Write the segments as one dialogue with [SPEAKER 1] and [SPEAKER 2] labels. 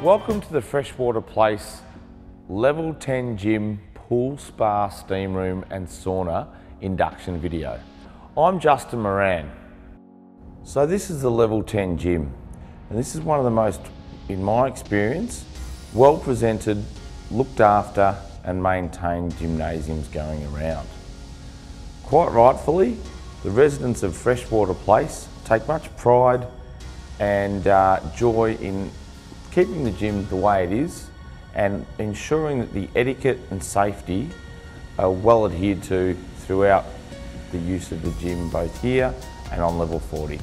[SPEAKER 1] Welcome to the Freshwater Place Level 10 Gym Pool Spa Steam Room and Sauna induction video. I'm Justin Moran. So this is the Level 10 Gym, and this is one of the most, in my experience, well presented, looked after and maintained gymnasiums going around. Quite rightfully, the residents of Freshwater Place take much pride and joy in keeping the gym the way it is and ensuring that the etiquette and safety are well adhered to throughout the use of the gym, both here and on level 40.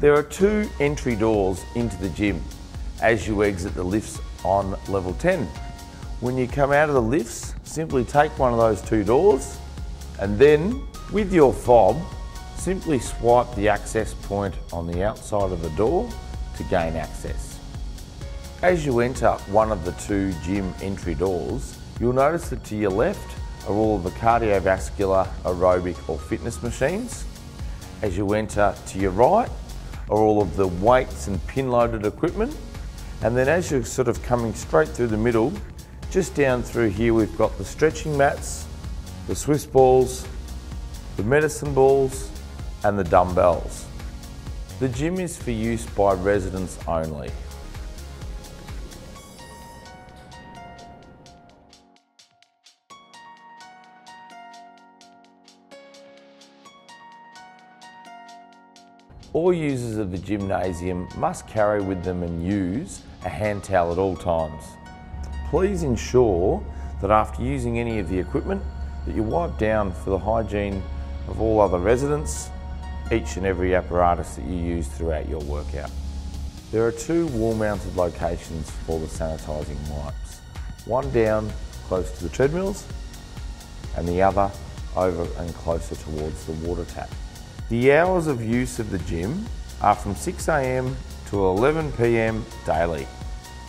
[SPEAKER 1] There are two entry doors into the gym as you exit the lifts on level 10. When you come out of the lifts, simply take one of those two doors and then with your fob, simply swipe the access point on the outside of the door to gain access. As you enter one of the two gym entry doors, you'll notice that to your left are all of the cardiovascular, aerobic or fitness machines. As you enter to your right are all of the weights and pin-loaded equipment. And then as you're sort of coming straight through the middle, just down through here we've got the stretching mats, the Swiss balls, the medicine balls and the dumbbells. The gym is for use by residents only. All users of the gymnasium must carry with them and use a hand towel at all times. Please ensure that after using any of the equipment that you wipe down for the hygiene of all other residents, each and every apparatus that you use throughout your workout. There are two wall-mounted locations for the sanitising wipes. One down close to the treadmills and the other over and closer towards the water tap. The hours of use of the gym are from 6 AM to 11 PM daily.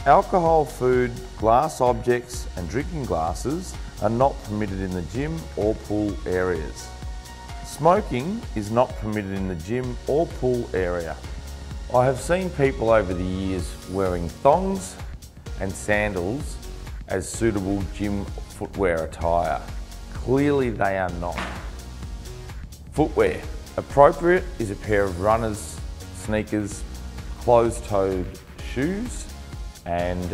[SPEAKER 1] Alcohol, food, glass objects and drinking glasses are not permitted in the gym or pool areas. Smoking is not permitted in the gym or pool area. I have seen people over the years wearing thongs and sandals as suitable gym footwear attire. Clearly they are not. Footwear. Appropriate is a pair of runners, sneakers, closed-toed shoes, and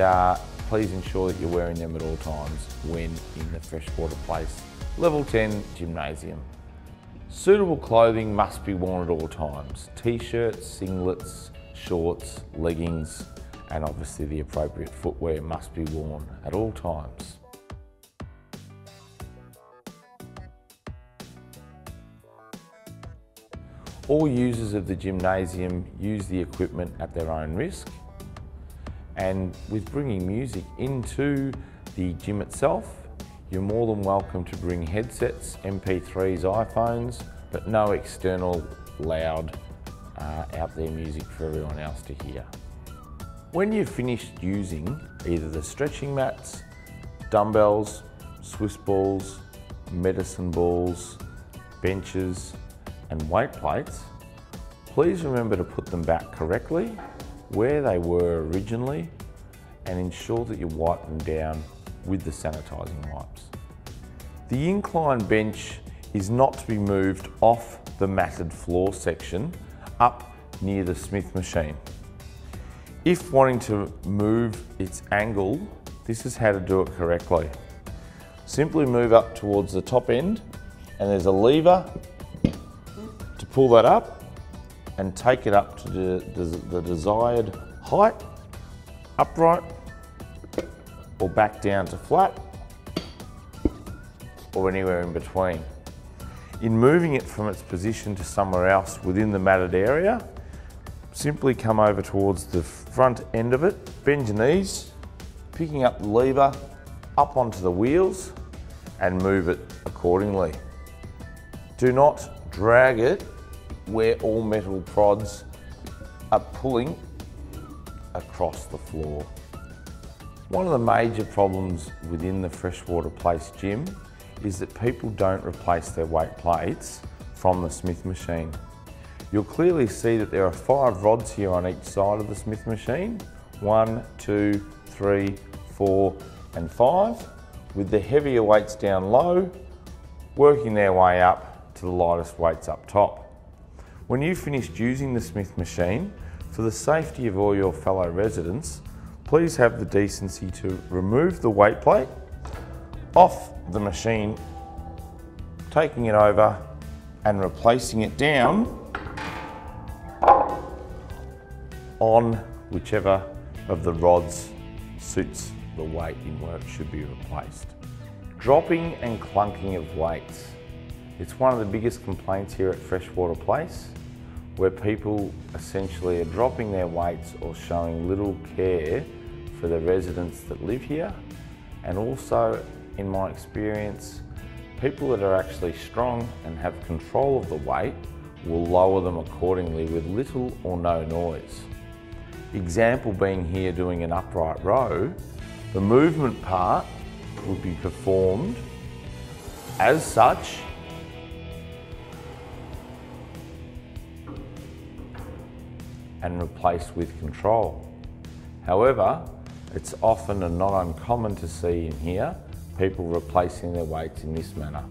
[SPEAKER 1] please ensure that you're wearing them at all times when in the Freshwater Place Level 10 Gymnasium. Suitable clothing must be worn at all times. T-shirts, singlets, shorts, leggings, and obviously the appropriate footwear must be worn at all times. All users of the gymnasium use the equipment at their own risk, and with bringing music into the gym itself, you're more than welcome to bring headsets, MP3s, iPhones, but no external loud out there music for everyone else to hear. When you've finished using either the stretching mats, dumbbells, Swiss balls, medicine balls, benches, and weight plates, please remember to put them back correctly where they were originally and ensure that you wipe them down with the sanitising wipes. The incline bench is not to be moved off the matted floor section up near the Smith machine. If wanting to move its angle, this is how to do it correctly. Simply move up towards the top end and there's a lever to pull that up and take it up to the desired height, upright or back down to flat or anywhere in between. In moving it from its position to somewhere else within the matted area, simply come over towards the front end of it, bend your knees, picking up the lever up onto the wheels and move it accordingly. Do not drag it where all metal prods are pulling across the floor. One of the major problems within the Freshwater Place gym is that people don't replace their weight plates from the Smith machine. You'll clearly see that there are 5 rods here on each side of the Smith machine, 1, 2, 3, 4 and 5, with the heavier weights down low, working their way up to the lightest weights up top. When you've finished using the Smith machine, for the safety of all your fellow residents, please have the decency to remove the weight plate off the machine, taking it over and replacing it down on whichever of the rods suits the weight in where it should be replaced. Dropping and clunking of weights. It's one of the biggest complaints here at Freshwater Place, where people essentially are dropping their weights or showing little care for the residents that live here. And also, in my experience, people that are actually strong and have control of the weight will lower them accordingly with little or no noise. Example being here doing an upright row, the movement part would be performed as such and replaced with control. However, it's often and not uncommon to see in here people replacing their weights in this manner.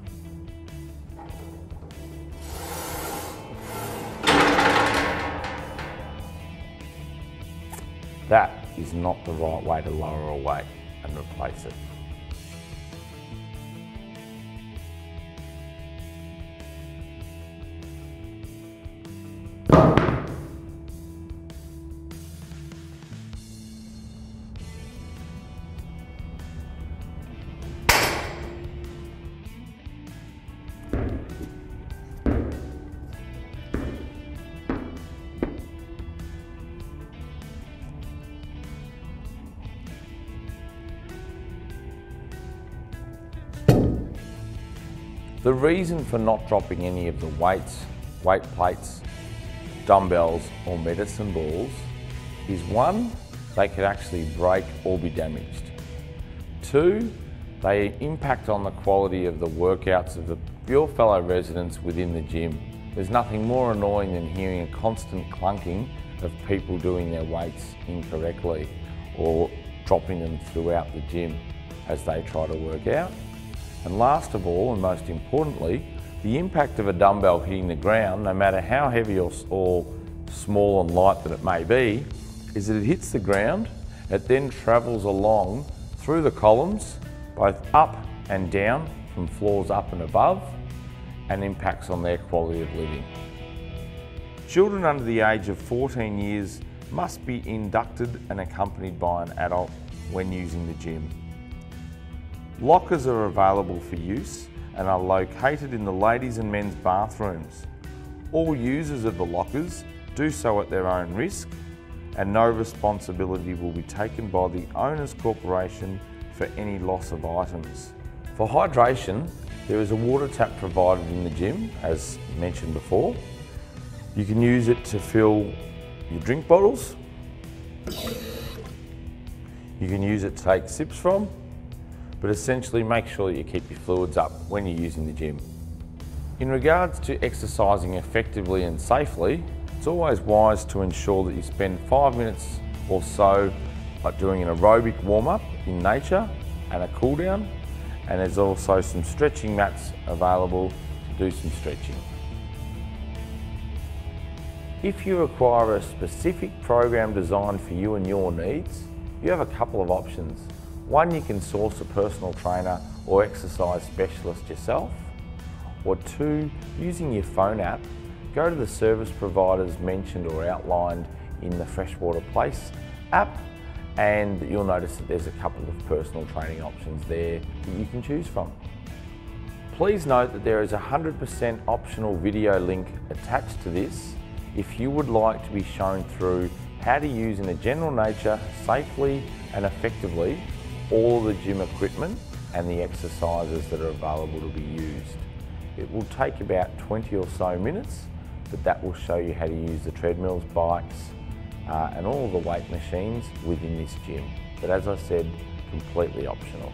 [SPEAKER 1] That is not the right way to lower a weight and replace it. The reason for not dropping any of the weights, weight plates, dumbbells or medicine balls is 1, they could actually break or be damaged. 2, they impact on the quality of the workouts of your fellow residents within the gym. There's nothing more annoying than hearing a constant clunking of people doing their weights incorrectly or dropping them throughout the gym as they try to work out. And last of all, and most importantly, the impact of a dumbbell hitting the ground, no matter how heavy or small and light that it may be, is that it hits the ground, it then travels along through the columns, both up and down, from floors up and above, and impacts on their quality of living. Children under the age of 14 years must be inducted and accompanied by an adult when using the gym. Lockers are available for use and are located in the ladies' and men's bathrooms. All users of the lockers do so at their own risk, and no responsibility will be taken by the owner's corporation for any loss of items. For hydration, there is a water tap provided in the gym, as mentioned before. You can use it to fill your drink bottles. You can use it to take sips from, but essentially make sure that you keep your fluids up when you're using the gym. In regards to exercising effectively and safely, it's always wise to ensure that you spend 5 minutes or so like doing an aerobic warm-up in nature and a cool down, and there's also some stretching mats available to do some stretching. If you require a specific program designed for you and your needs, you have a couple of options. 1, you can source a personal trainer or exercise specialist yourself. Or 2, using your phone app, go to the service providers mentioned or outlined in the Freshwater Place app, and you'll notice that there's a couple of personal training options there that you can choose from. Please note that there is a 100% optional video link attached to this if you would like to be shown through how to use in a general nature safely and effectively all the gym equipment and the exercises that are available to be used. It will take about 20 or so minutes, but that will show you how to use the treadmills, bikes, and all the weight machines within this gym. But as I said, completely optional.